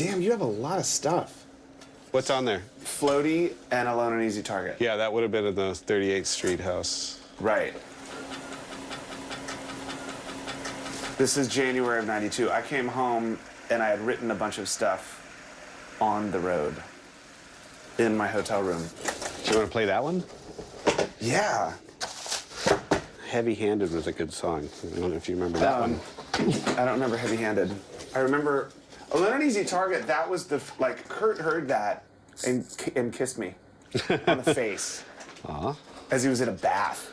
Damn, you have a lot of stuff. What's on there? Floaty and Alone and Easy Target. Yeah, that would have been in the 38th Street house. Right. This is January of '92. I came home and I had written a bunch of stuff on the road in my hotel room. Do you want to play that one? Yeah. Heavy Handed was a good song. I don't know if you remember that one. I don't remember Heavy Handed. I remember Alone and Easy Target. That was the, like, Kurt heard that and kissed me on the face. As he was in a bath.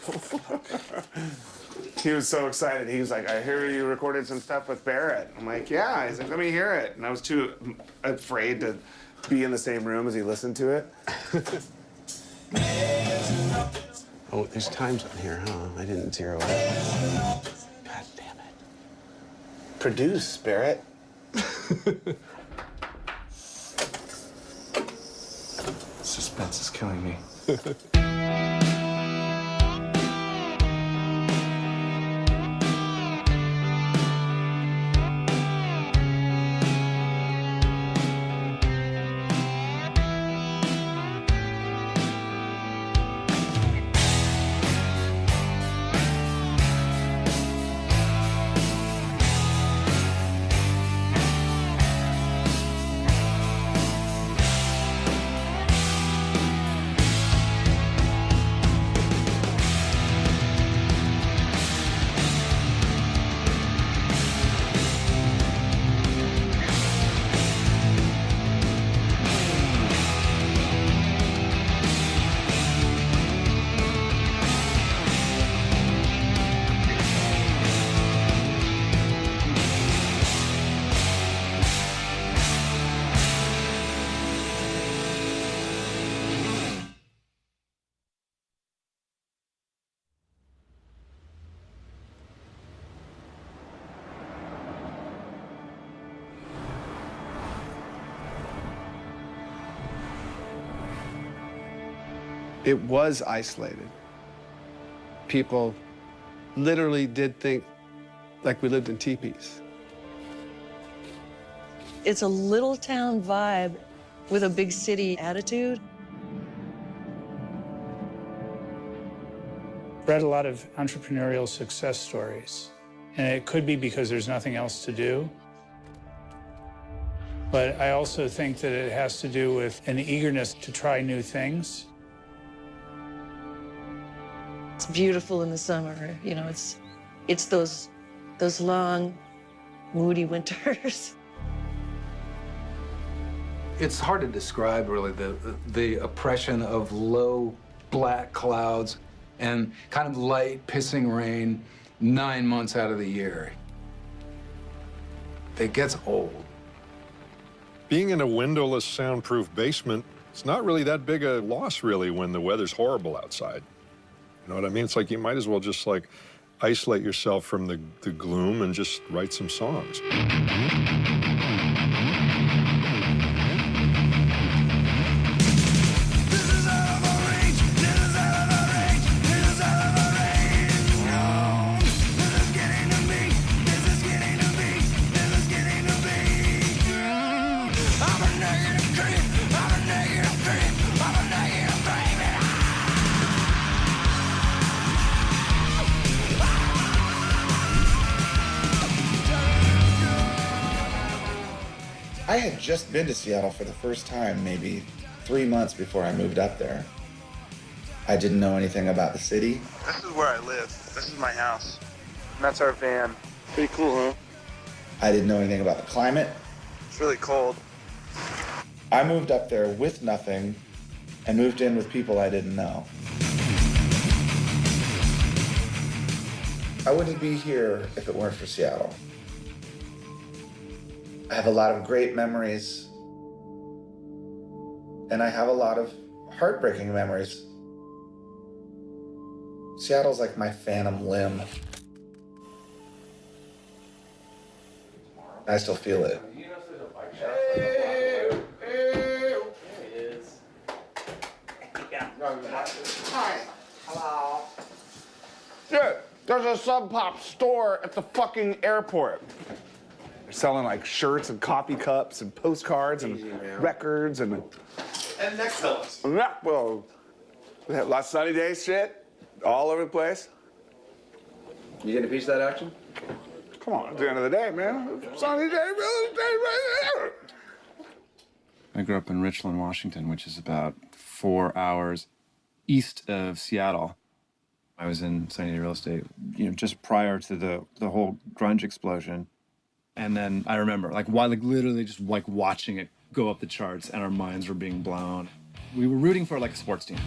He was so excited. He was like, I hear you recorded some stuff with Barrett. I'm like, yeah. He's like, let me hear it. And I was too afraid to be in the same room as he listened to it. Oh, there's times on here, huh? I didn't zero it. God damn it. Produce, Barrett. Suspense is killing me. It was isolated. People literally did think like we lived in teepees. It's a little town vibe with a big city attitude. Read a lot of entrepreneurial success stories, and it could be because there's nothing else to do. But I also think that it has to do with an eagerness to try new things. It's beautiful in the summer, you know, it's those long, moody winters. It's hard to describe, really, the oppression of low black clouds and kind of light pissing rain 9 months out of the year. It gets old. Being in a windowless, soundproof basement, it's not really that big a loss, really, when the weather's horrible outside. You know what I mean? It's like you might as well just, like, isolate yourself from the gloom and just write some songs. I had just been to Seattle for the first time maybe 3 months before I moved up there. I didn't know anything about the city. This is where I live. This is my house. And that's our van. Pretty cool, huh? I didn't know anything about the climate. It's really cold. I moved up there with nothing and moved in with people I didn't know. I wouldn't be here if it weren't for Seattle. I have a lot of great memories, and I have a lot of heartbreaking memories. Seattle's like my phantom limb. I still feel it. Hi. Hello. Dude, there's a Sub Pop store at the fucking airport. They're selling like shirts and coffee cups and postcards and records and neck pillows. neck pillows. We had lots of sunny days shit all over the place. You getting a piece of that action? Come on, at the end of the day, man. Sunny day, brother. I grew up in Richland, Washington, which is about 4 hours east of Seattle. I was in Sunny Day Real Estate, just prior to the whole grunge explosion. And then I remember, literally just watching it go up the charts, and our minds were being blown. We were rooting for a sports team.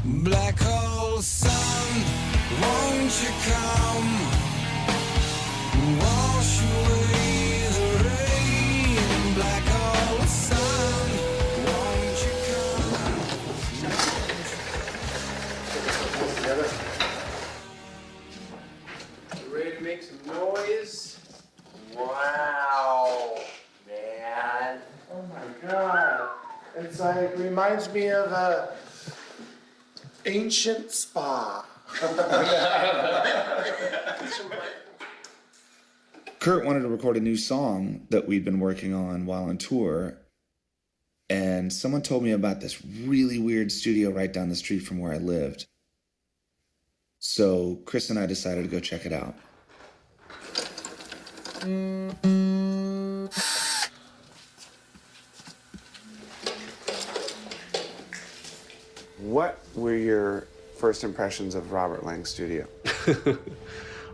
Black hole sun, won't you come? Wash away the rain. Black hole sun, won't you come? You ready to make some noise? Wow, man. Oh my God. It's like, reminds me of a ancient spa. Kurt wanted to record a new song that we'd been working on while on tour, and someone told me about this really weird studio right down the street from where I lived. So Chris and I decided to go check it out. What were your first impressions of Robert Lang's studio?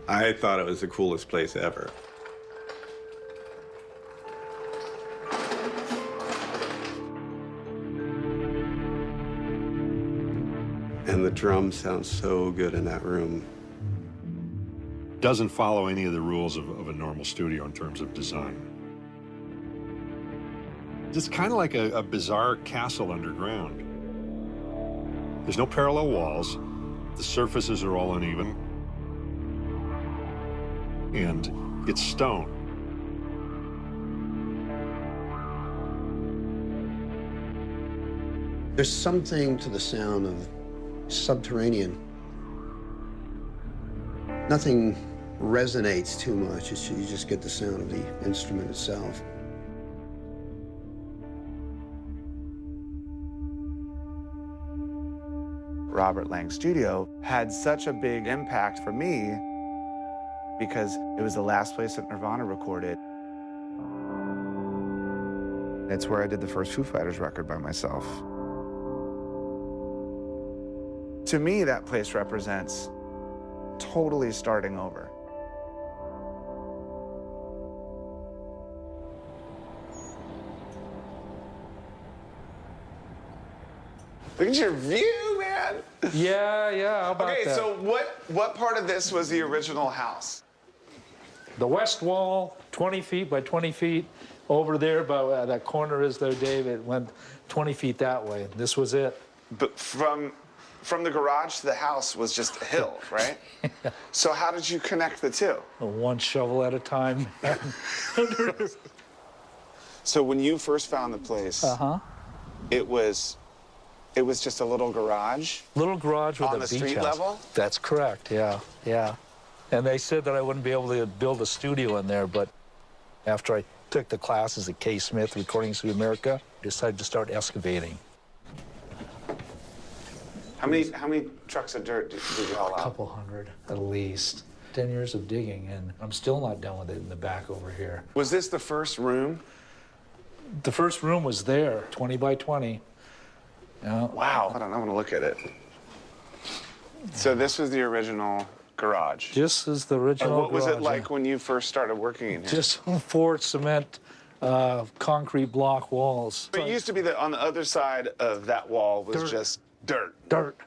I thought it was the coolest place ever. And the drums sound so good in that room. Doesn't follow any of the rules of a normal studio in terms of design. It's kind of like a bizarre castle underground. There's no parallel walls. The surfaces are all uneven. And it's stone. There's something to the sound of subterranean. Nothing resonates too much. You just get the sound of the instrument itself. Robert Lang studio had such a big impact for me because it was the last place that Nirvana recorded. It's where I did the first Foo Fighters record by myself. To me, that place represents totally starting over. Look at your view, man. Yeah, how about okay, that? so what part of this was the original house? The west wall, 20 feet by 20 feet. Over there, by that corner is there, Dave. It went 20 feet that way. This was it. But from the garage to the house was just a hill, right? Yeah. So how did you connect the two? One shovel at a time. So when you first found the place, it was just a little garage? Little garage with on a the beach street house. level? That's correct, yeah. And they said that I wouldn't be able to build a studio in there, but after I took the classes at K. Smith Recording Studio America, I decided to start excavating. How many trucks of dirt did you haul out? A couple hundred, at least. 10 years of digging, and I'm still not done with it in the back over here. Was this the first room? The first room was there, 20 by 20. Yeah. Wow. I want to look at it. So this was the original garage? This is the original And what was garage, it like when you first started working in here? Just 4 cement concrete block walls. But it used to be that on the other side of that wall was Dirt. just dirt. dirt.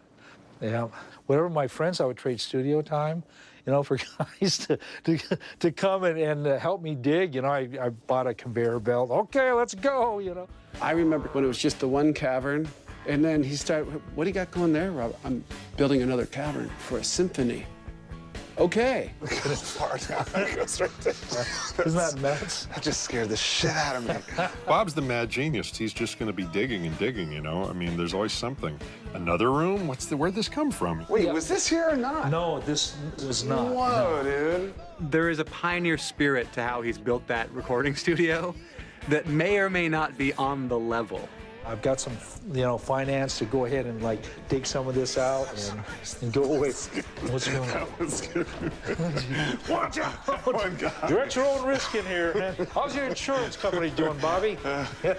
Yeah. Whatever my friends, I would trade studio time, you know, for guys to come and help me dig. You know, I bought a conveyor belt. Okay, let's go, you know. I remember when it was just the one cavern, and then he started, what do you got going there, Rob? I'm building another cavern for a symphony. Okay. Look at his part. It goes right there. Isn't that nuts? That just scared the shit out of me. Bob's the mad genius. He's just going to be digging and digging, you know? I mean, there's always something. Another room? Where'd this come from? Wait, was this here or not? No, this was not. Whoa, dude. There is a pioneer spirit to how he's built that recording studio that may or may not be on the level. I've got some, you know, finance to go ahead and like dig some of this out and go away. What's going on? Watch out! Oh, God. You're at your own risk in here, man. How's your insurance company doing, Bobby? Oh, yeah.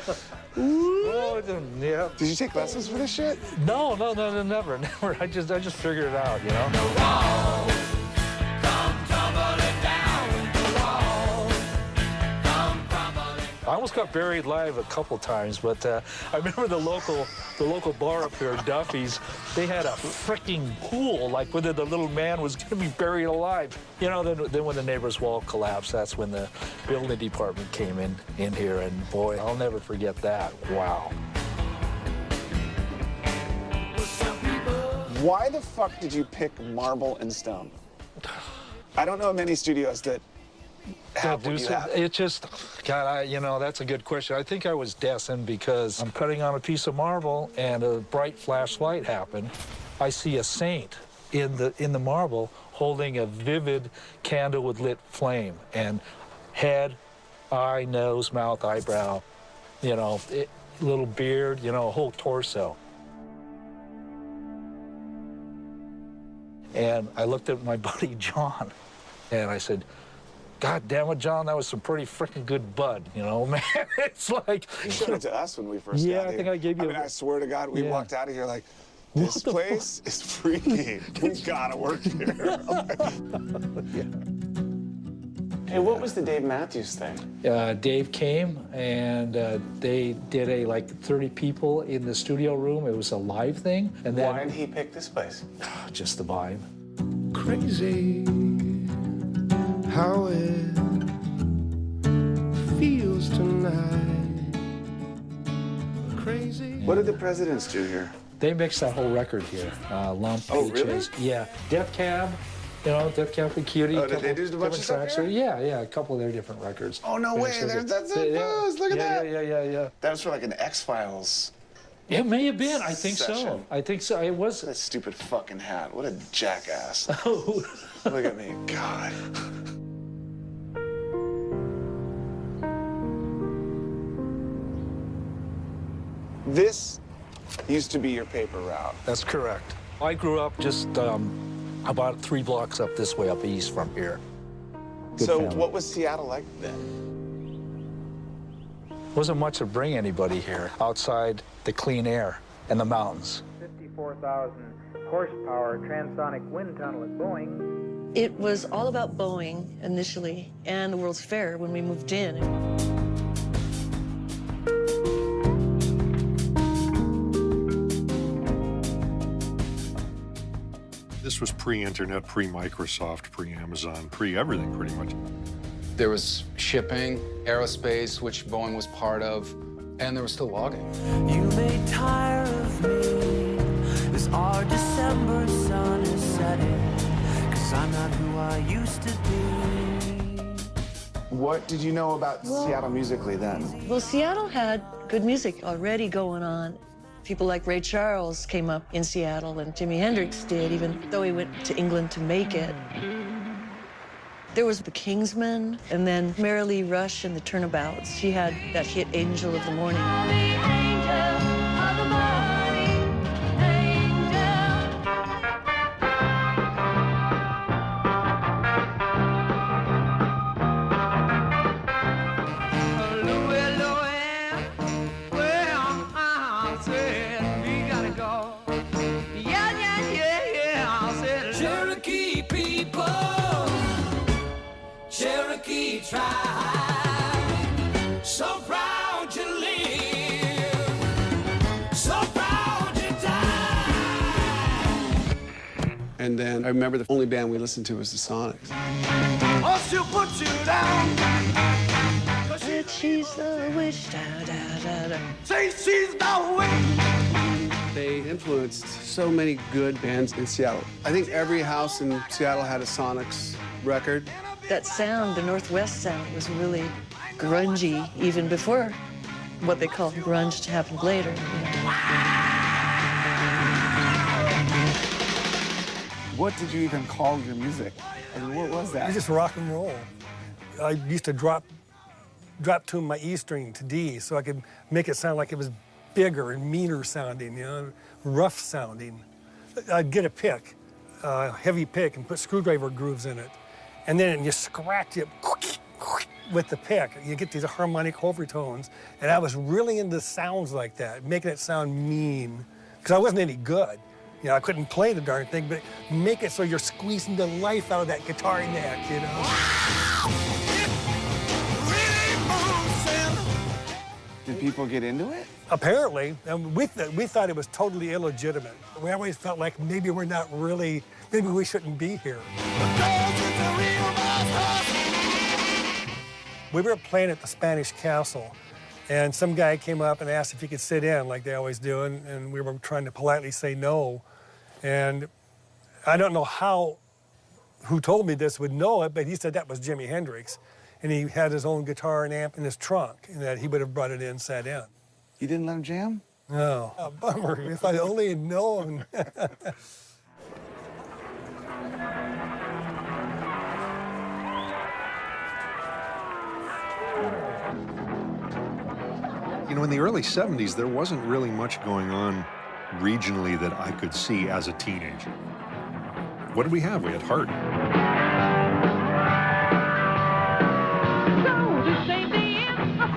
Did you take lessons for this shit? No, never. I just figured it out, you know. I almost got buried live a couple times, but I remember the local bar up here, Duffy's. They had a freaking pool, like whether the little man was going to be buried alive. You know, then when the neighbor's wall collapsed, that's when the building department came in here, and boy, I'll never forget that. Wow. Why the fuck did you pick marble and stone? I don't know many studios that have what you have. It just, God, you know, that's a good question. I think I was destined because I'm cutting on a piece of marble and a bright flash light happened. I see a saint in the marble holding a vivid candle with lit flame, and head, eye, nose, mouth, eyebrow, you know, little beard, you know, a whole torso. And I looked at my buddy John, and I said, God damn it, John, that was some pretty freaking good bud, you know, man. It's like... You showed it to us when we first got here. Yeah, I think I gave you... I mean, I swear to God, we walked out of here like, this place is freaky. We gotta work here. Yeah. Hey, what was the Dave Matthews thing? Dave came, and they did like 30 people in the studio room. It was a live thing. And then, why did he pick this place? Just the vibe. Crazy how it feels tonight. Crazy. What did the Presidents do here? They mixed that whole record here. Lump, oh, Peaches. Really? Yeah. Death Cab. You know, Death Cab for Cutie. Oh, did they do a bunch of stuff here? Yeah, a couple of their different records. Oh, no way. That's it. Look at that. Yeah. That was for like an X-Files. It may have been. I think so. I think so. It was. That stupid fucking hat. What a jackass. Oh. Look at me. God. This used to be your paper route. That's correct. I grew up just about 3 blocks up this way, up east from here. Good so family. What was Seattle like then? Wasn't much to bring anybody here outside the clean air and the mountains. 54,000 horsepower transonic wind tunnel at Boeing. It was all about Boeing initially and the World's Fair when we moved in. This was pre-internet, pre-Microsoft, pre-Amazon, pre-everything pretty much. There was shipping, aerospace, which Boeing was part of, and there was still logging. You may tire of me as our December sun is setting, 'cause I'm not who I used to be. What did you know about Seattle musically then? Well, Seattle had good music already going on. People like Ray Charles came up in Seattle, and Jimi Hendrix did, even though he went to England to make it. There was the Kingsmen, and then Mary Lee Rush and the Turnabouts. She had that hit, Angel of the Morning. Cherokee people, Cherokee tribe, so proud to live And then I remember the only band we listened to was the Sonics. Or she'll put you down. She's the witch. Da, da, da, da. Say she's the witch. They influenced so many good bands in Seattle. I think every house in Seattle had a Sonics record. That sound, the Northwest sound, was really grungy even before what they called grunge happened later. You know? What did you even call your music? I mean, what was that? It's just rock and roll. I used to drop tune my E string to D so I could make it sound like it was bigger and meaner sounding, you know, rough sounding. I'd get a pick, heavy pick, and put screwdriver grooves in it. And then you scratch it with the pick. You get these harmonic overtones. And I was really into sounds like that, making it sound mean, because I wasn't any good. You know, I couldn't play the darn thing, but make it so you're squeezing the life out of that guitar neck, you know? Did people get into it? Apparently. And we thought it was totally illegitimate. We always felt like maybe we're not really, maybe we shouldn't be here. We were playing at the Spanish Castle, and some guy came up and asked if he could sit in, like they always do, and we were trying to politely say no. And I don't know who told me this would know it, but he said that was Jimi Hendrix. And he had his own guitar and amp in his trunk, and that he would have brought it in, sat in. You didn't let him jam? No. Oh, bummer. If I only had known. You know, in the early 70s, there wasn't really much going on regionally that I could see as a teenager. What did we have? We had Heart.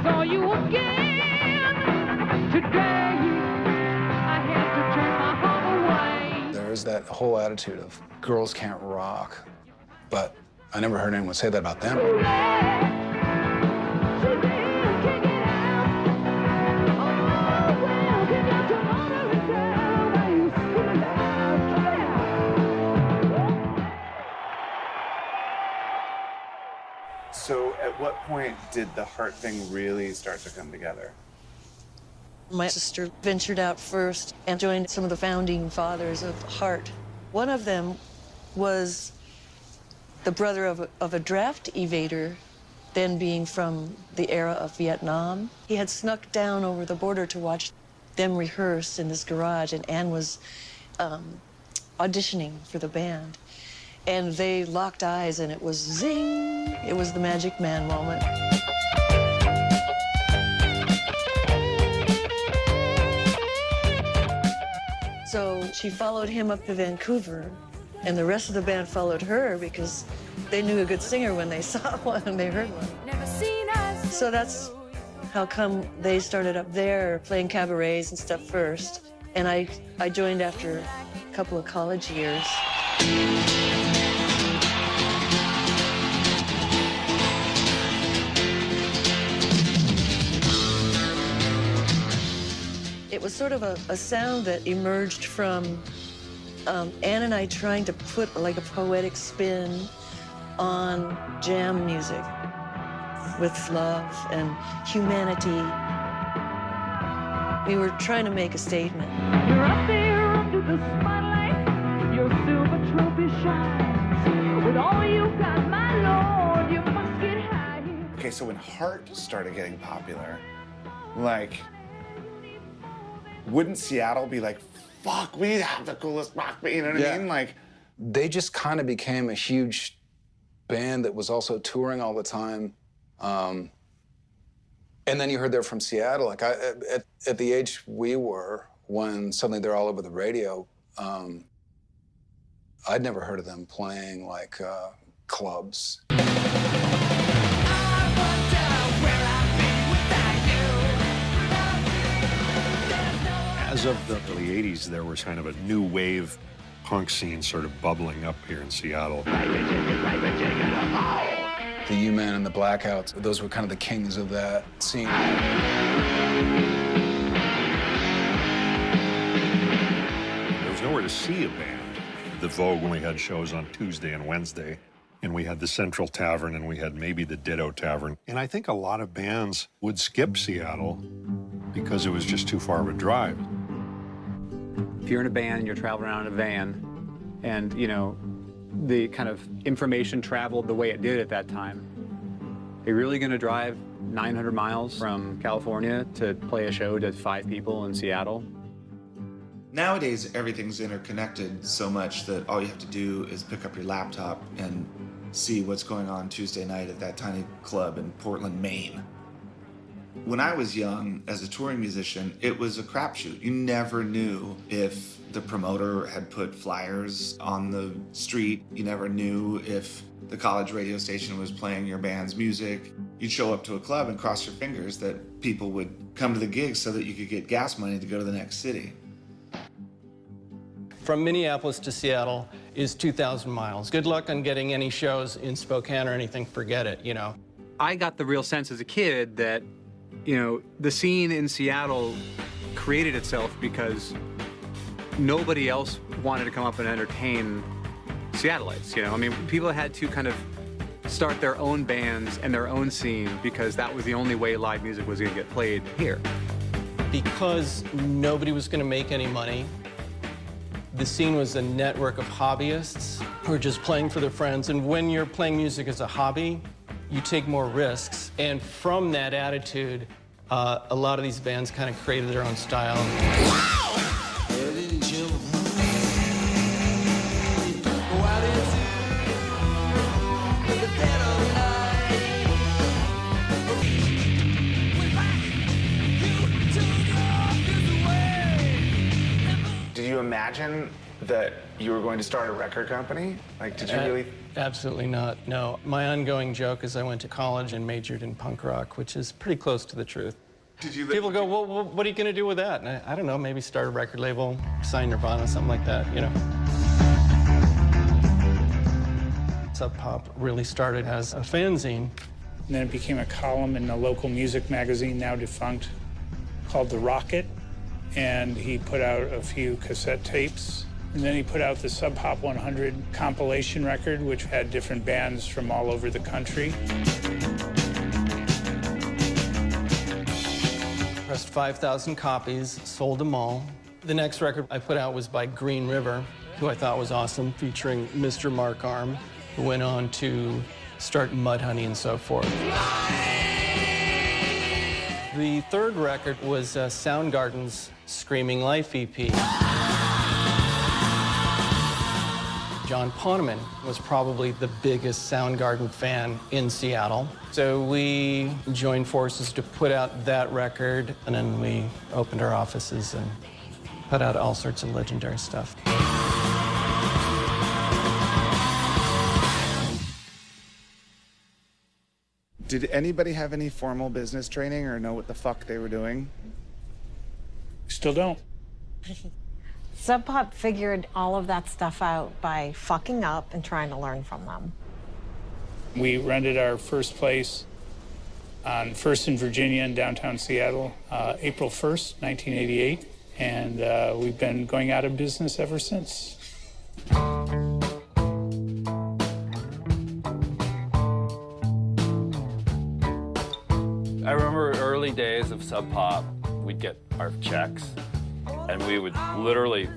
Saw you again. Today, I had to turn my heart away. There is that whole attitude of girls can't rock, but I never heard anyone say that about them. So at what point did the Heart thing really start to come together? My sister ventured out first and joined some of the founding fathers of Heart. One of them was the brother of a draft evader, then being from the era of Vietnam. He had snuck down over the border to watch them rehearse in this garage, and Anne was auditioning for the band. And they locked eyes, and it was zing. It was the Magic Man moment. So she followed him up to Vancouver, and the rest of the band followed her because they knew a good singer when they saw one and they heard one. So that's how come they started up there playing cabarets and stuff first. And I joined after a couple of college years. It was sort of a sound that emerged from Anne and I trying to put like a poetic spin on jam music with love and humanity. We were trying to make a statement. You're up there under the spotlight, your silver trophy shines. With all you got, my Lord, you must get high. Okay, so when Heart started getting popular, like, wouldn't Seattle be like, fuck, we have the coolest rock band, you know what I mean? Like, they just kind of became a huge band that was also touring all the time. And then you heard they're from Seattle. Like, at the age we were, when suddenly they're all over the radio, I'd never heard of them playing, like, clubs. As of the early 80s, there was kind of a new wave punk scene sort of bubbling up here in Seattle. The U-Men and the Blackouts, those were kind of the kings of that scene. There was nowhere to see a band the Vogue when we had shows on Tuesday and Wednesday. And we had the Central Tavern, and we had maybe the Ditto Tavern. And I think a lot of bands would skip Seattle because it was just too far of a drive. If you're in a band and you're traveling around in a van, and, you know, the kind of information traveled the way it did at that time, are you really going to drive 900 miles from California to play a show to 5 people in Seattle? Nowadays, everything's interconnected so much that all you have to do is pick up your laptop and see what's going on Tuesday night at that tiny club in Portland, Maine. When I was young, as a touring musician, it was a crapshoot. You never knew if the promoter had put flyers on the street. You never knew if the college radio station was playing your band's music. You'd show up to a club and cross your fingers that people would come to the gigs so that you could get gas money to go to the next city. From Minneapolis to Seattle is 2,000 miles. Good luck on getting any shows in Spokane or anything, forget it, you know. I got the real sense as a kid that, you know, the scene in Seattle created itself because nobody else wanted to come up and entertain Seattleites, you know? I mean, people had to kind of start their own bands and their own scene because that was the only way live music was gonna get played here. Because nobody was gonna make any money, the scene was a network of hobbyists who are just playing for their friends. And when you're playing music as a hobby, you take more risks. And from that attitude, a lot of these bands kind of created their own style. Did you imagine that you were going to start a record company? Like, did you really? Absolutely not, no. My ongoing joke is I went to college and majored in punk rock, which is pretty close to the truth. Did you? People go, well, what are you going to do with that? And I don't know, maybe start a record label, sign Nirvana, something like that, you know. Sub Pop really started as a fanzine. And then it became a column in a local music magazine, now defunct, called The Rocket. And he put out a few cassette tapes. And then he put out the Sub Pop 100 compilation record, which had different bands from all over the country. Pressed 5,000 copies, sold them all. The next record I put out was by Green River, who I thought was awesome, featuring Mr. Mark Arm, who went on to start Mudhoney and so forth. The third record was Soundgarden's Screaming Life EP. John Poneman was probably the biggest Soundgarden fan in Seattle. So we joined forces to put out that record, and then we opened our offices and put out all sorts of legendary stuff. Did anybody have any formal business training or know what the fuck they were doing? Still don't. Sub Pop figured all of that stuff out by fucking up and trying to learn from them. We rented our first place on First in Virginia in downtown Seattle, April 1st, 1988, and we've been going out of business ever since. I remember early days of Sub Pop, we'd get our checks, and we would literally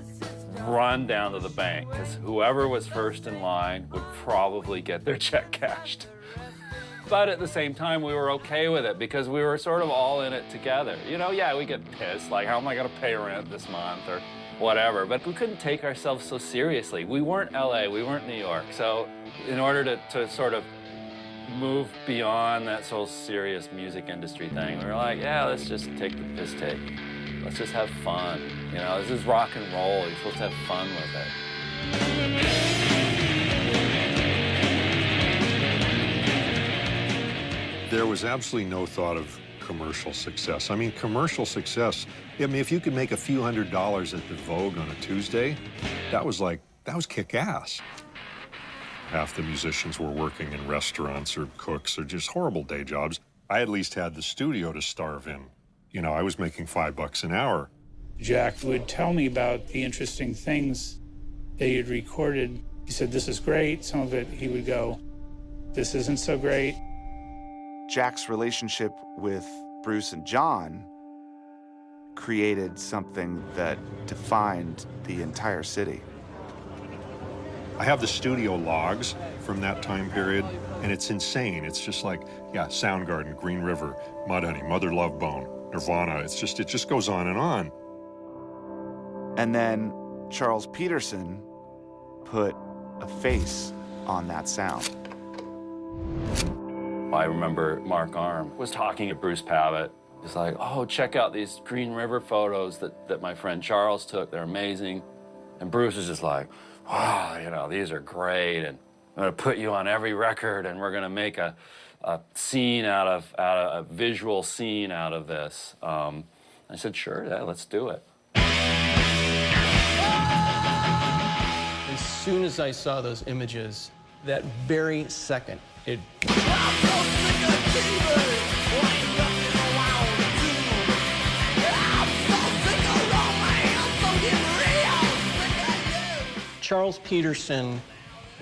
run down to the bank, because whoever was first in line would probably get their check cashed. But at the same time, we were okay with it, because we were sort of all in it together. You know, yeah, we get pissed, like, how am I gonna pay rent this month, or whatever, but we couldn't take ourselves so seriously. We weren't LA, we weren't New York, so in order to sort of move beyond that whole serious music industry thing, we were like, yeah, let's just take the piss take. Let's just have fun. You know, this is rock and roll. You're supposed to have fun with it. There was absolutely no thought of commercial success. I mean, commercial success, I mean, if you could make a few $100s at the Vogue on a Tuesday, that was kick-ass. Half the musicians were working in restaurants or cooks or just horrible day jobs. I at least had the studio to starve in. You know, I was making $5 an hour. Jack would tell me about the interesting things that he had recorded. He said, this is great. Some of it he would go, this isn't so great. Jack's relationship with Bruce and John created something that defined the entire city. I have the studio logs from that time period, and it's insane. It's just like, yeah, Soundgarden, Green River, Mudhoney, Mother Love Bone, Nirvana. It just goes on and on. And then Charles Peterson put a face on that sound. I remember Mark Arm was talking to Bruce Pavitt. He's like, oh, check out these Green River photos that my friend Charles took. They're amazing. And Bruce is just like, wow, you know, these are great, and I'm gonna put you on every record, and we're gonna make a scene out of a visual scene out of this. I said, sure, yeah, let's do it. As soon as I saw those images, that very second, it... Charles Peterson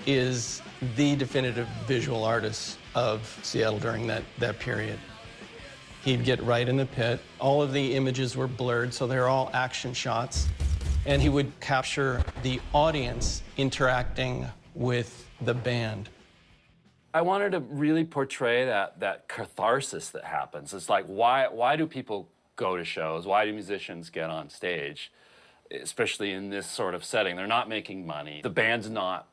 is the definitive visual artist of Seattle during that period. He'd get right in the pit. All of the images were blurred, so they're all action shots. And he would capture the audience interacting with the band. I wanted to really portray that catharsis that happens. It's like, why do people go to shows? Why do musicians get on stage? Especially in this sort of setting. They're not making money. The band's not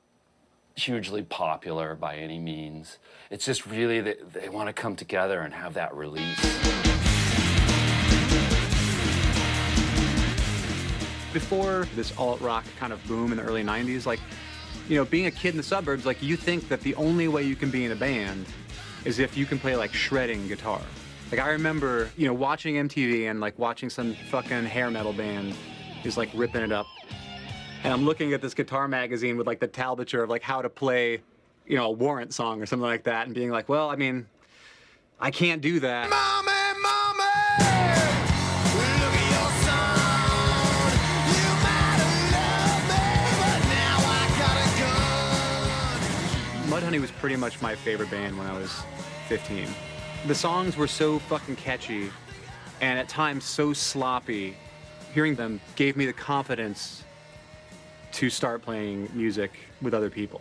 hugely popular by any means. It's just really that they want to come together and have that release. Before this alt-rock kind of boom in the early 90s, like, you know, being a kid in the suburbs, like, you think that the only way you can be in a band is if you can play, like, shredding guitar. Like, I remember, you know, watching MTV and, like, watching some fucking hair metal band is like ripping it up. And I'm looking at this guitar magazine with like the tablature of like how to play, you know, a Warrant song or something like that, and being like, well, I mean, I can't do that. Mommy, look at your son. You might have loved me, but now I got a gun. Mudhoney was pretty much my favorite band when I was 15. The songs were so fucking catchy and at times so sloppy. Hearing them gave me the confidence to start playing music with other people.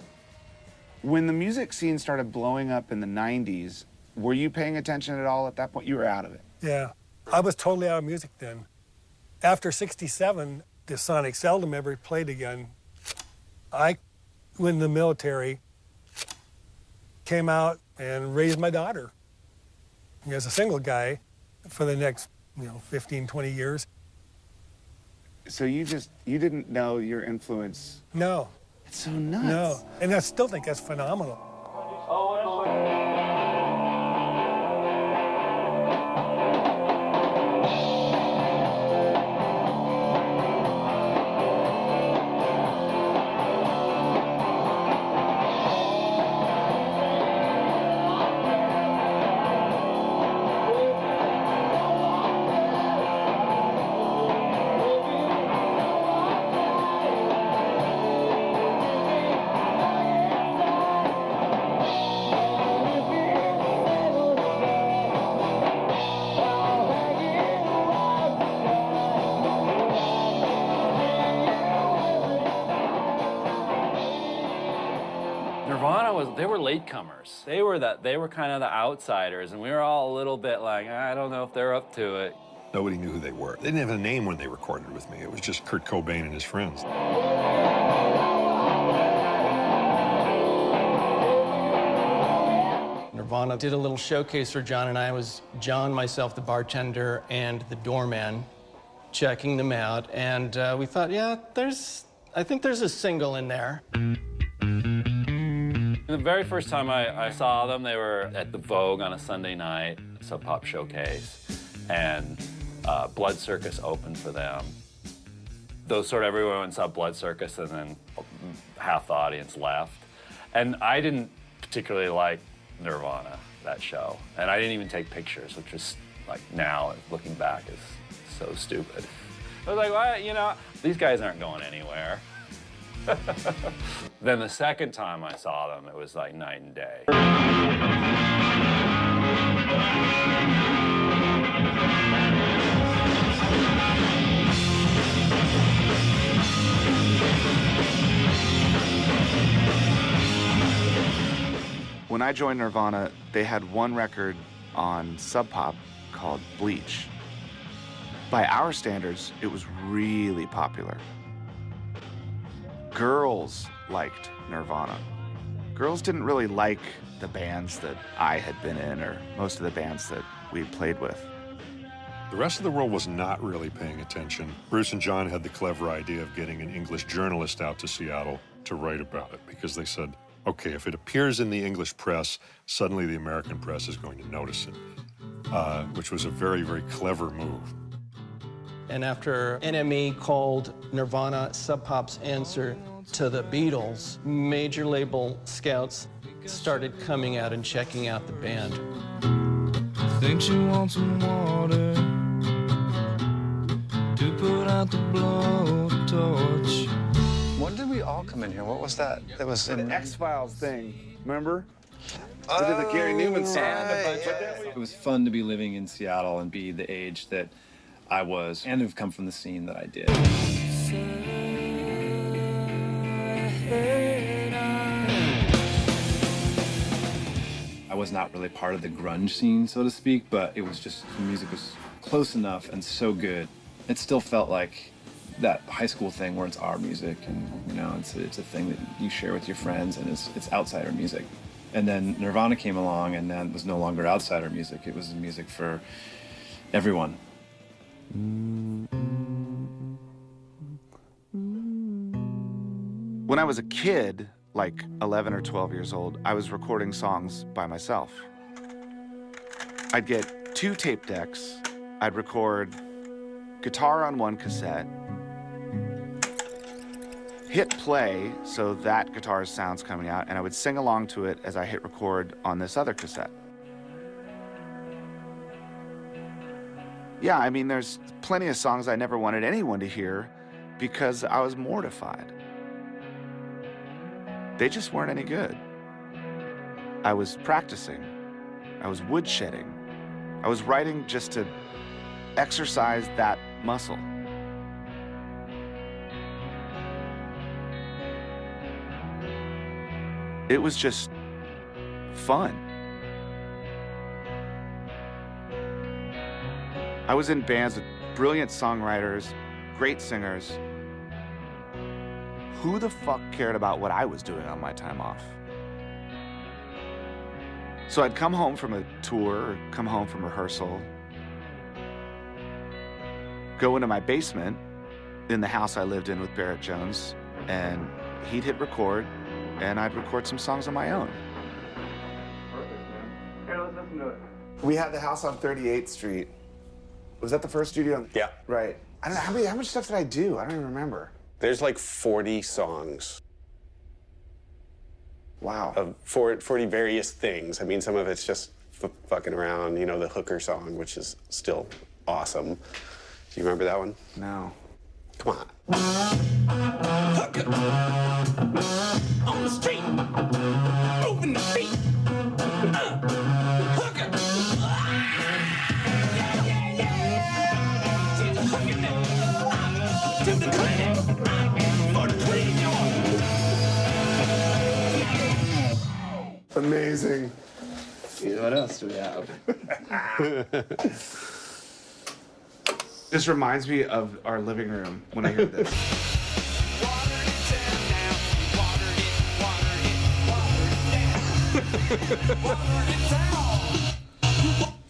When the music scene started blowing up in the 90s, were you paying attention at all at that point? You were out of it. Yeah, I was totally out of music then. After '67, the Sonic seldom ever played again. I went in the military, came out and raised my daughter as a single guy for the next, 15, 20 years. So you didn't know your influence? No. It's so nuts. No, and I still think that's phenomenal. They were latecomers. They were kind of the outsiders, and we were all a little bit like, I don't know if they're up to it. Nobody knew who they were. They didn't have a name when they recorded with me. It was just Kurt Cobain and his friends. Nirvana did a little showcase for John and I. It was John, myself, the bartender, and the doorman checking them out. And we thought, yeah, I think there's a single in there. The very first time I saw them, they were at the Vogue on a Sunday night, Sub Pop showcase, and Blood Circus opened for them. Those sort of everyone went and saw Blood Circus, and then half the audience left. And I didn't particularly like Nirvana, that show, and I didn't even take pictures, which is, like, now, looking back, is so stupid. I was like, well, these guys aren't going anywhere. Then the second time I saw them, it was like night and day. When I joined Nirvana, they had one record on Sub Pop called Bleach. By our standards, it was really popular. Girls liked Nirvana. Girls didn't really like the bands that I had been in or most of the bands that we played with. The rest of the world was not really paying attention. Bruce and John had the clever idea of getting an English journalist out to Seattle to write about it because they said, okay, if it appears in the English press, suddenly the American press is going to notice it, which was a very, very clever move. And after NME called Nirvana Sub Pop's answer to the Beatles, major label scouts started coming out and checking out the band. Think you want some water to put out the blowtorch. When did we all come in here? What was that? That was an X-Files thing, remember? We did the Gary Newman song. It was fun to be living in Seattle and be the age that I was and have come from the scene that I did. I was not really part of the grunge scene, so to speak, but it was just, the music was close enough and so good. It still felt like that high school thing where it's our music and, you know, it's a thing that you share with your friends and it's outsider music. And then Nirvana came along and then was no longer outsider music. It was music for everyone. When I was a kid, like 11 or 12 years old, I was recording songs by myself. I'd get 2 tape decks. I'd record guitar on one cassette, hit play so that guitar's sound's coming out, and I would sing along to it as I hit record on this other cassette. Yeah, I mean, there's plenty of songs I never wanted anyone to hear because I was mortified. They just weren't any good. I was practicing. I was woodshedding. I was writing just to exercise that muscle. It was just fun. I was in bands with brilliant songwriters, great singers. Who the fuck cared about what I was doing on my time off? So I'd come home from a tour, or come home from rehearsal, go into my basement in the house I lived in with Barrett Jones, and he'd hit record, and I'd record some songs on my own. Perfect, man. Here, let's listen to it. We had the house on 38th Street. Was that the first studio? Yeah. Right. I don't know, how much stuff did I do? I don't even remember. There's like 40 songs. Wow. Of 40 various things. I mean, some of it's just fucking around, you know, the hooker song, which is still awesome. Do you remember that one? No. Come on. Hooker on the street, moving the feet. Hooker. Yeah, yeah, yeah. She's a hooking it to the clinic for the clean yard. Amazing. What else do we have? This reminds me of our living room when I hear this.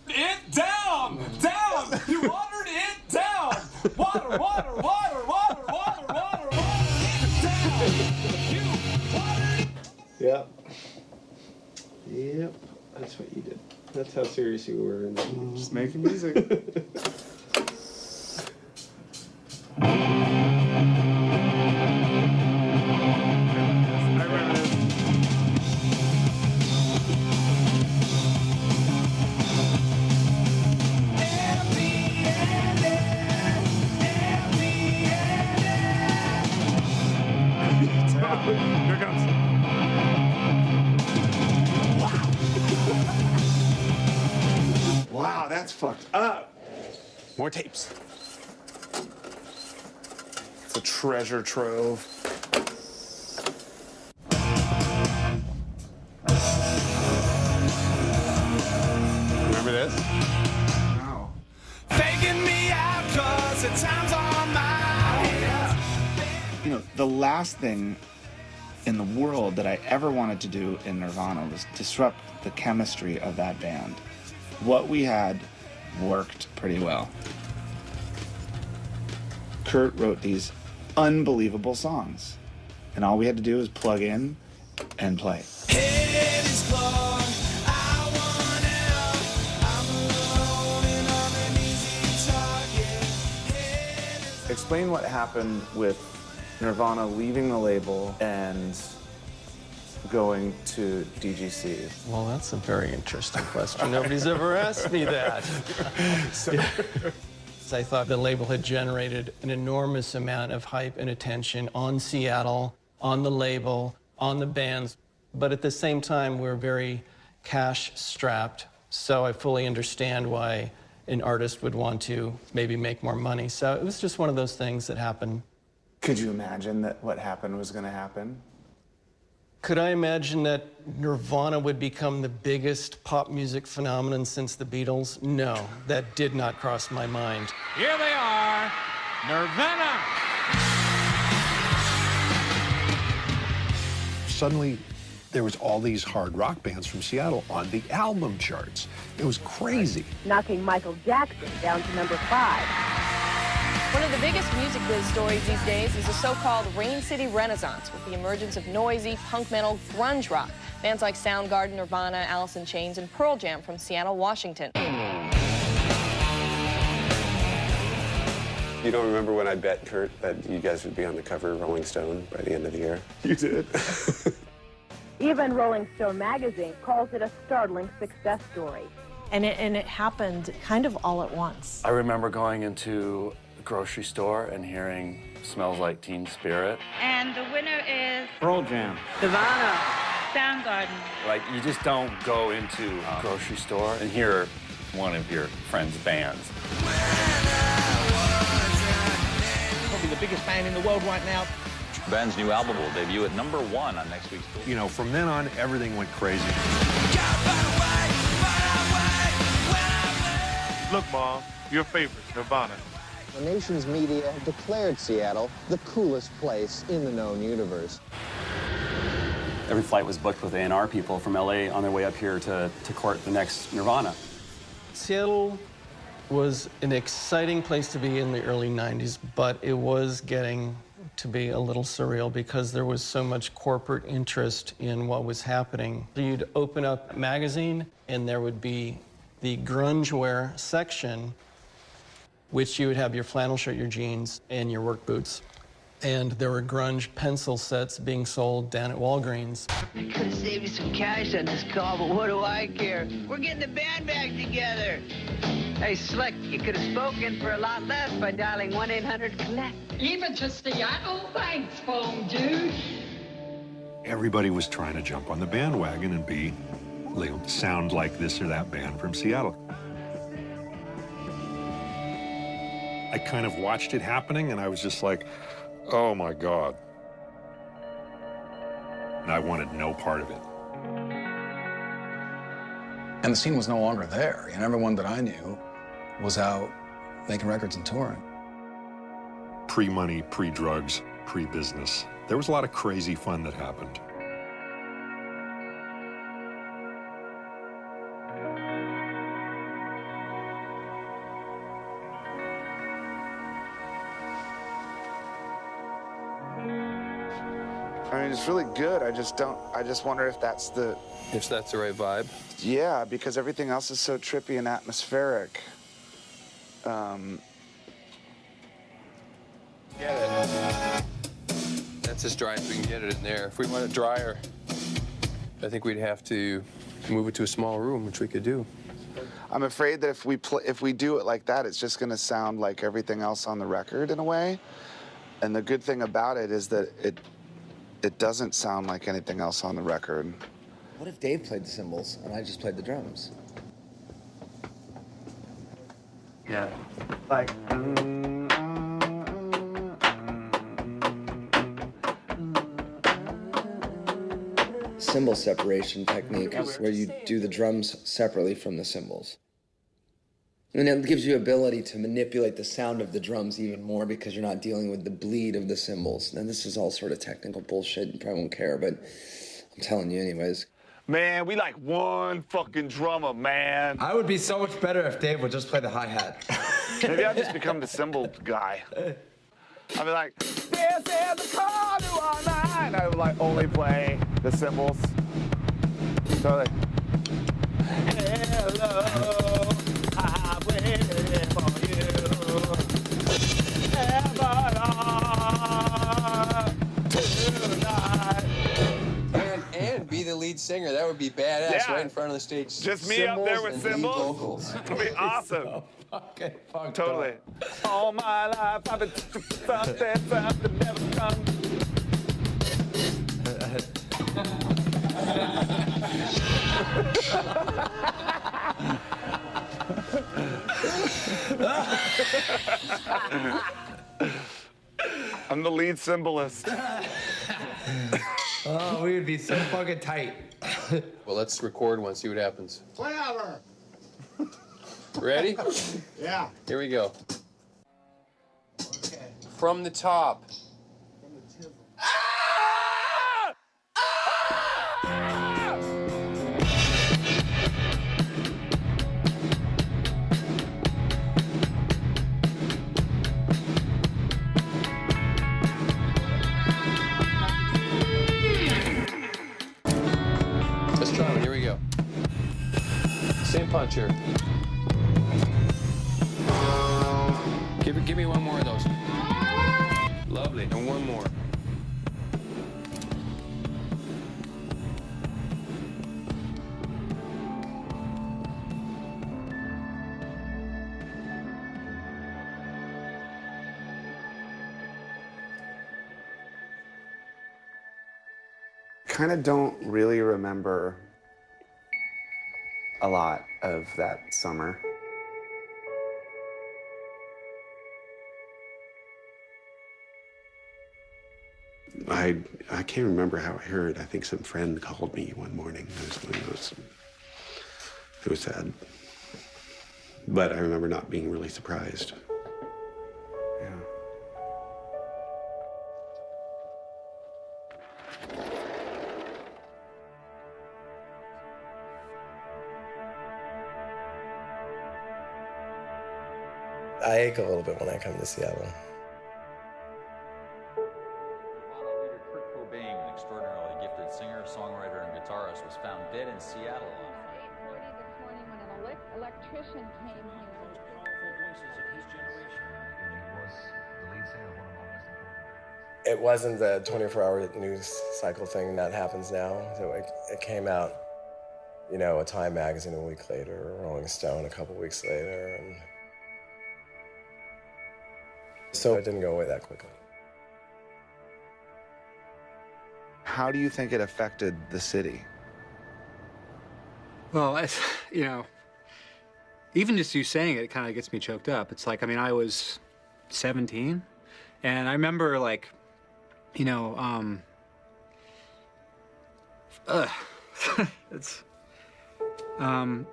It down, down. You watered it down. Water, water, water, water, water, water, water it down. You watered it. Yep. Yep. That's what you did. That's how serious you were. Just making music. Wow, that's fucked up. More tapes. It's a treasure trove. Remember this? No. Faking me out 'cause the time's on my hands. You know, the last thing in the world that I ever wanted to do in Nirvana was disrupt the chemistry of that band. What we had worked pretty well. Kurt wrote these unbelievable songs, and all we had to do was plug in and play. Head is flawed. I want out. I'm alone and I'm an easy target. Explain what happened with Nirvana leaving the label and going to DGC. Well, that's a very interesting question. Nobody's ever asked me that. I thought the label had generated an enormous amount of hype and attention on Seattle, on the label, on the bands. But at the same time, we're very cash-strapped. So I fully understand why an artist would want to maybe make more money. So it was just one of those things that happened. Could you imagine that what happened was going to happen? Could I imagine that Nirvana would become the biggest pop music phenomenon since the Beatles? No, that did not cross my mind. Here they are, Nirvana. Suddenly, there was all these hard rock bands from Seattle on the album charts. It was crazy. Knocking Michael Jackson down to number 5. One of the biggest music biz stories these days is the so-called Rain City Renaissance, with the emergence of noisy, punk metal, grunge rock. Bands like Soundgarden, Nirvana, Alice in Chains, and Pearl Jam from Seattle, Washington. You don't remember when I bet, Kurt, that you guys would be on the cover of Rolling Stone by the end of the year? You did. Even Rolling Stone magazine calls it a startling success story. And it happened kind of all at once. I remember going into a grocery store and hearing Smells Like Teen Spirit. And the winner is Pearl Jam. Nirvana. Soundgarden. Like, you just don't go into a grocery store and hear one of your friend's bands. Probably the biggest band in the world right now. The band's new album will debut at #1 on next week's tour. You know, from then on, everything went crazy. Look, Mom, your favorite, Nirvana. The nation's media have declared Seattle the coolest place in the known universe. Every flight was booked with A&R people from LA on their way up here to court the next Nirvana. Seattle was an exciting place to be in the early 90s, but it was getting to be a little surreal because there was so much corporate interest in what was happening. You'd open up a magazine and there would be the grunge wear section, which you would have your flannel shirt, your jeans, and your work boots. And there were grunge pencil sets being sold down at Walgreens. I could have saved you some cash on this call, but what do I care? We're getting the band back together. Hey, Slick, you could have spoken for a lot less by dialing 1-800-CONNECT. Even to Seattle? Thanks, phone dude. Everybody was trying to jump on the bandwagon and be, sound like this or that band from Seattle. I kind of watched it happening, and I was just like, oh my God. And I wanted no part of it. And the scene was no longer there. And everyone that I knew was out making records and touring. Pre-money, pre-drugs, pre-business. There was a lot of crazy fun that happened. I mean, it's really good. I just wonder if that's the... If that's the right vibe? Yeah, because everything else is so trippy and atmospheric. Get it. That's as dry as we can get it in there. If we want it drier, I think we'd have to move it to a small room, which we could do. I'm afraid that if we do it like that, it's just going to sound like everything else on the record in a way. And the good thing about it is that it doesn't sound like anything else on the record. What if Dave played the cymbals and I just played the drums? Yeah. Like. Cymbal separation technique is where you do the drums separately from the cymbals. And it gives you ability to manipulate the sound of the drums even more because you're not dealing with the bleed of the cymbals. And this is all sort of technical bullshit. You probably won't care, but I'm telling you anyways. Man, we like one fucking drummer, man. I would be so much better if Dave would just play the hi-hat. Maybe I'll just become the cymbal guy. I'll be like, this is the call to online. I would like only play the cymbals. So like, hello, I'm waiting for you. And be the lead singer. That would be badass right in front of the stage. Just me up there with cymbals. Vocals. It'd be awesome. So fucking fucked totally. up. All my life I've been something never come. I'm the lead cymbalist. Oh, we would be so fucking tight. Well, let's record one, see what happens. Whatever. Ready? Yeah. Here we go. Okay. From the top. Let's try one. Here we go. Same puncher. Give me one more of those. Lovely. And one more. Kind of don't really remember a lot of that summer. I can't remember how I heard. I think some friend called me one morning. It was sad. But I remember not being really surprised. Yeah. I ache a little bit when I come to Seattle. An extraordinarily gifted singer, songwriter, and guitarist, was found dead in Seattle on 8:40 this morning when an electrician came here. It wasn't the 24-hour news cycle thing that happens now. So it came out, you know, a Time magazine a week later, Rolling Stone a couple weeks later. And so it didn't go away that quickly. How do you think it affected the city? Well, you know, even just you saying it kind of gets me choked up. It's like, I mean, I was 17, and I remember, like, you know, it's, I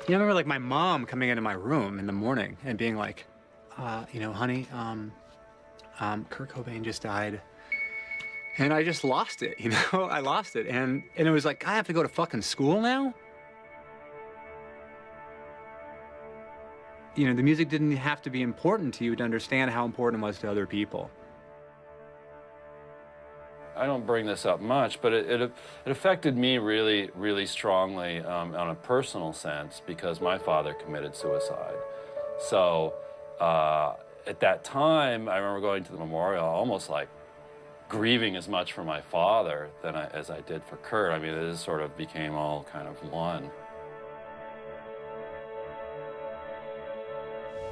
remember, like, my mom coming into my room in the morning and being like, you know, honey, Kurt Cobain just died. And I just lost it, you know? I lost it. And it was like, I have to go to fucking school now? You know, the music didn't have to be important to you to understand how important it was to other people. I don't bring this up much, but it affected me really, really strongly on a personal sense because my father committed suicide. So at that time, I remember going to the memorial almost like grieving as much for my father as I did for Kurt. I mean, it just sort of became all kind of one.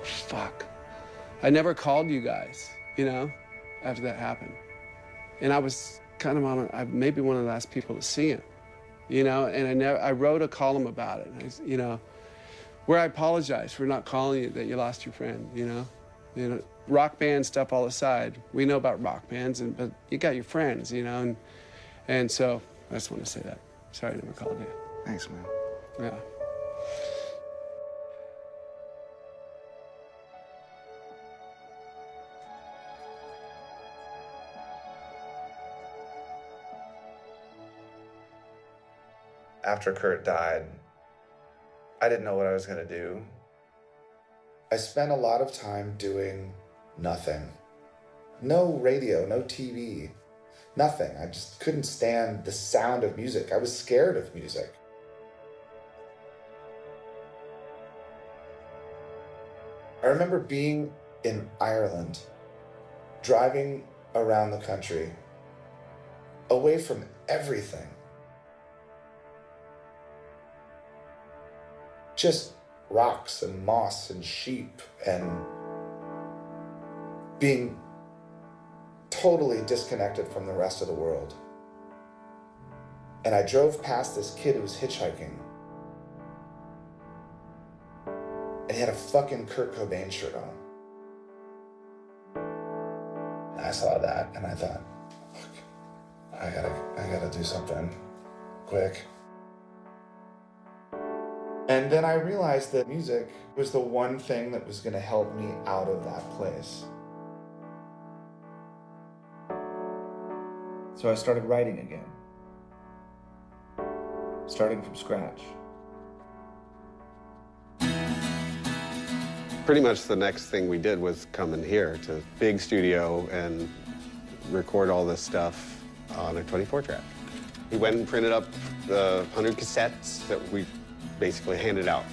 Fuck. I never called you guys, you know, after that happened. And I was kind of maybe one of the last people to see him, you know, and I wrote a column about it, you know, where I apologize for not calling you that you lost your friend, you know? You know, rock band stuff all aside, we know about rock bands, but you got your friends, you know? And so I just want to say that. Sorry I never called you. Thanks, man. Yeah. After Kurt died, I didn't know what I was going to do. I spent a lot of time doing nothing. No radio, no TV, nothing. I just couldn't stand the sound of music. I was scared of music. I remember being in Ireland, driving around the country, away from everything. Just rocks and moss and sheep and being totally disconnected from the rest of the world. And I drove past this kid who was hitchhiking. And he had a fucking Kurt Cobain shirt on. And I saw that and I thought, fuck, I gotta do something quick. And then I realized that music was the one thing that was gonna help me out of that place. So I started writing again. Starting from scratch. Pretty much the next thing we did was come in here to big studio and record all this stuff on a 24 track. We went and printed up the 100 cassettes that we basically handed out.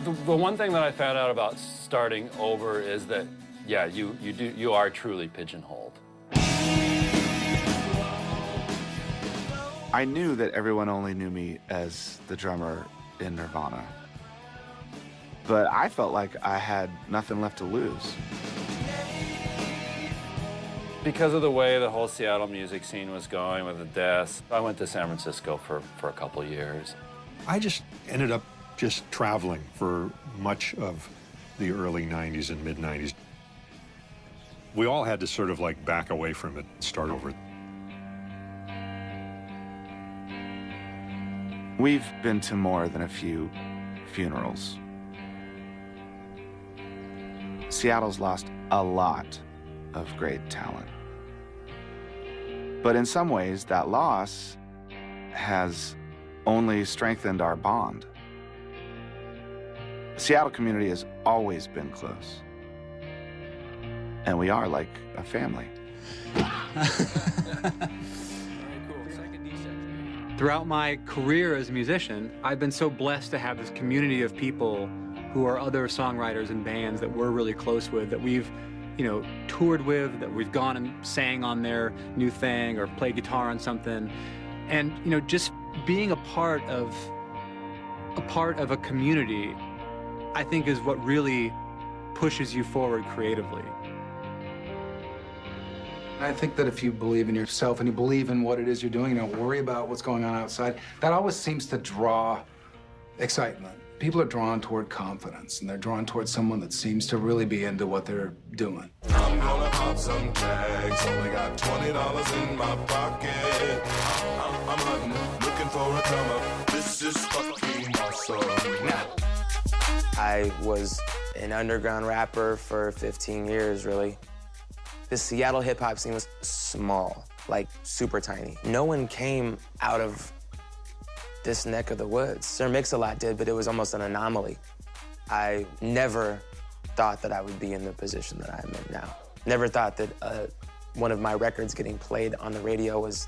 The one thing that I found out about starting over is that, yeah, you are truly pigeonholed. I knew that everyone only knew me as the drummer in Nirvana. But I felt like I had nothing left to lose. Because of the way the whole Seattle music scene was going with the deaths, I went to San Francisco for a couple of years. I just ended up just traveling for much of the early 90s and mid-90s. We all had to sort of like back away from it and start over. We've been to more than a few funerals. Seattle's lost a lot of great talent. But in some ways, that loss has only strengthened our bond. The Seattle community has always been close. And we are like a family. Throughout my career as a musician, I've been so blessed to have this community of people who are other songwriters and bands that we're really close with, that we've, you know, toured with, that we've gone and sang on their new thing or played guitar on something. And, you know, just being a part of a community, I think is what really pushes you forward creatively. I think that if you believe in yourself and you believe in what it is you're doing, you don't worry about what's going on outside, that always seems to draw excitement. People are drawn toward confidence, and they're drawn towards someone that seems to really be into what they're doing. I'm gonna pop some tags, only got $20 in my pocket. I'm hunting, looking for a come up. This is fucking awesome. I was an underground rapper for 15 years, really. The Seattle hip-hop scene was small, like super tiny. No one came out of this neck of the woods. Sir Mix-a-Lot did, but it was almost an anomaly. I never thought that I would be in the position that I'm in now. Never thought that one of my records getting played on the radio was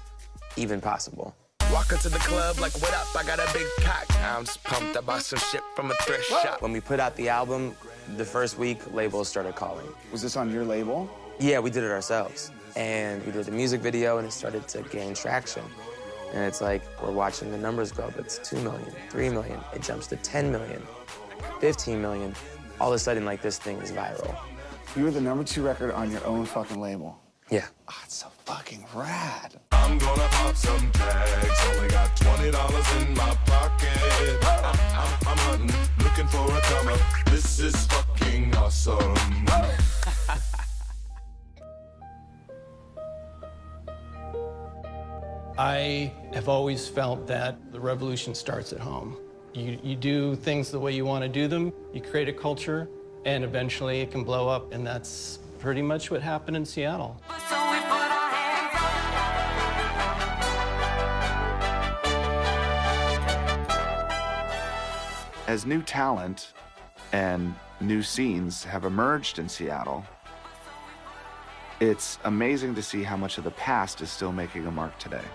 even possible. Walk into the club like, what up? I got a big cock. I'm just pumped. I bought some shit from a thrift shop. When we put out the album, the first week, labels started calling. Was this on your label? Yeah, we did it ourselves. And we did a music video, and it started to gain traction. And it's like, we're watching the numbers go up. It's 2 million, 3 million. It jumps to 10 million, 15 million. All of a sudden, like, this thing is viral. You were the #2 record on your own fucking label. Yeah. Oh, it's so fucking rad. I'm gonna pop some tags. Only got $20 in my pocket. I'm hunting, looking for a come up. This is fucking awesome. I have always felt that the revolution starts at home. You do things the way you want to do them, you create a culture, and eventually it can blow up, and that's pretty much what happened in Seattle. As new talent and new scenes have emerged in Seattle, it's amazing to see how much of the past is still making a mark today.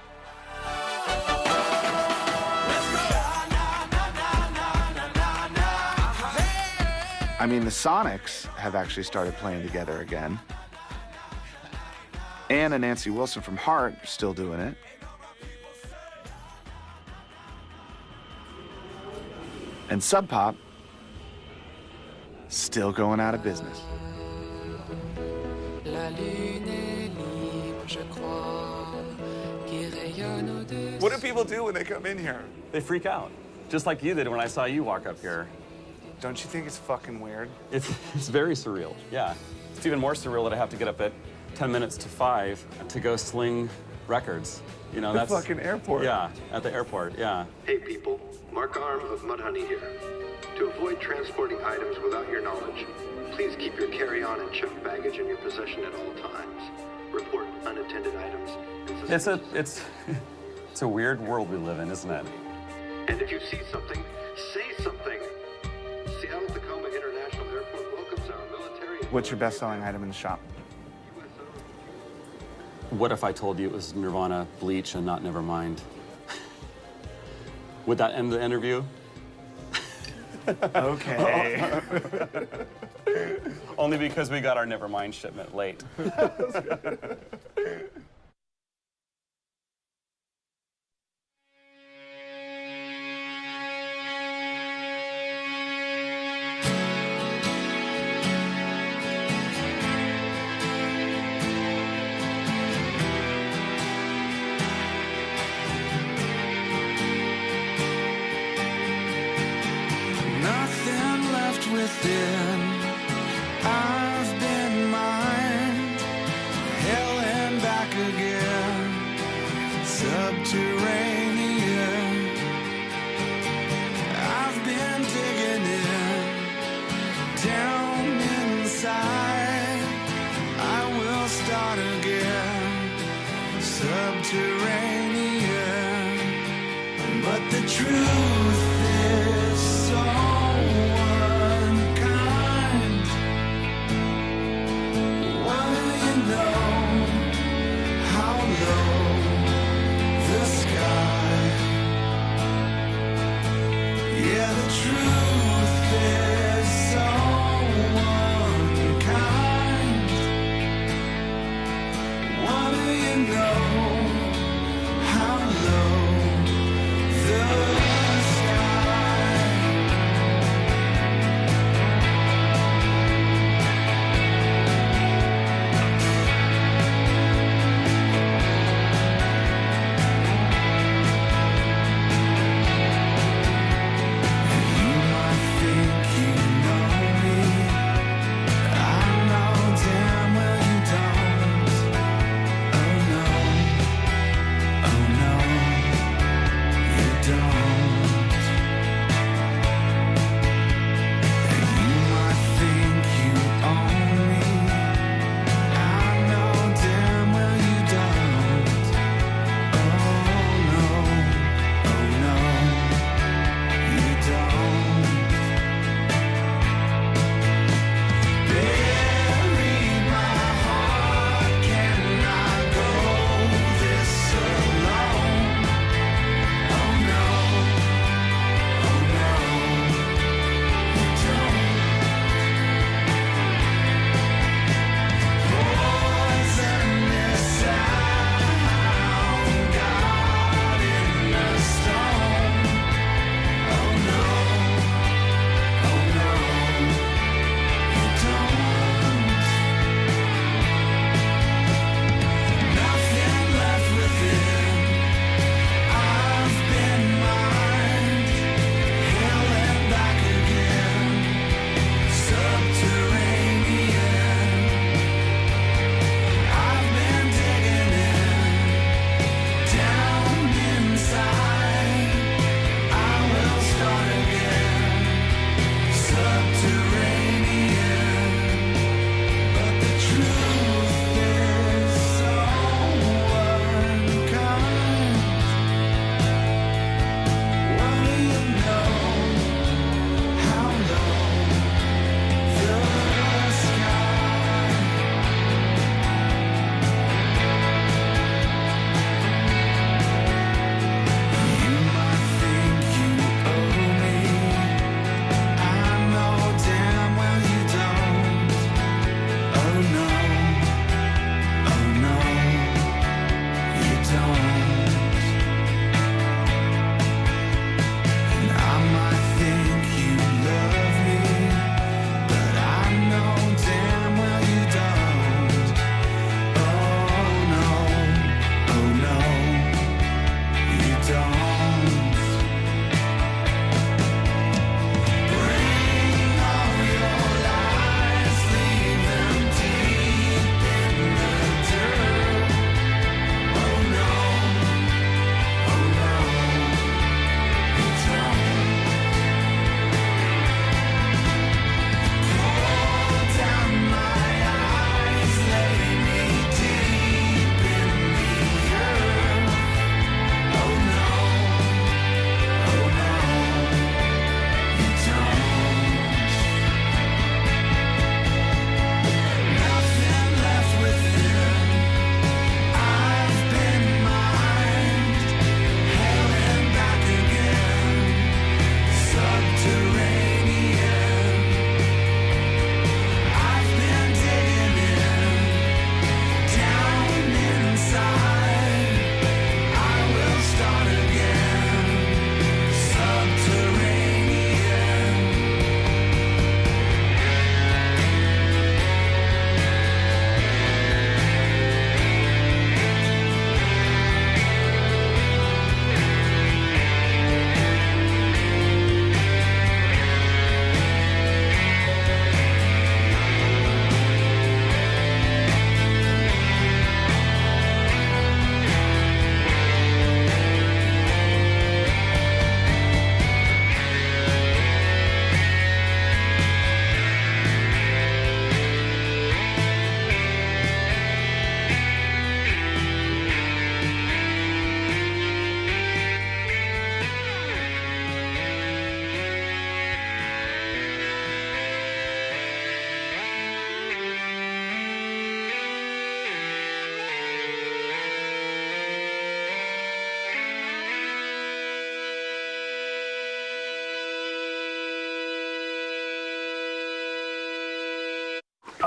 I mean, the Sonics have actually started playing together again. Ann and Nancy Wilson from Heart are still doing it. And Sub Pop, still going out of business. What do people do when they come in here? They freak out, just like you did when I saw you walk up here. Don't you think it's fucking weird? It's very surreal, yeah. It's even more surreal that I have to get up at 10 minutes to 5 to go sling records. You know, The fucking airport. Yeah, at the airport, yeah. Hey people, Mark Arm of Mudhoney here. To avoid transporting items without your knowledge, please keep your carry-on and checked baggage in your possession at all times. Report unattended items. It's a weird world we live in, isn't it? And if you see something, say something. Seattle-Tacoma International Airport welcomes our military. What's your best-selling item in the shop? What if I told you it was Nirvana, Bleach, and not Nevermind? Would that end the interview? Okay. Only because we got our Nevermind shipment late. Nothing left within. I've been mined, hell and back again, subterranean. I've been digging in, down inside. I will start again, subterranean. But the truth is so unkind. What do you know? How low the sky? Yeah, the truth is so unkind. What do you know? How low the sky?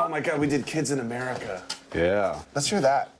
Oh my God, we did Kids in America. Yeah. Let's hear that.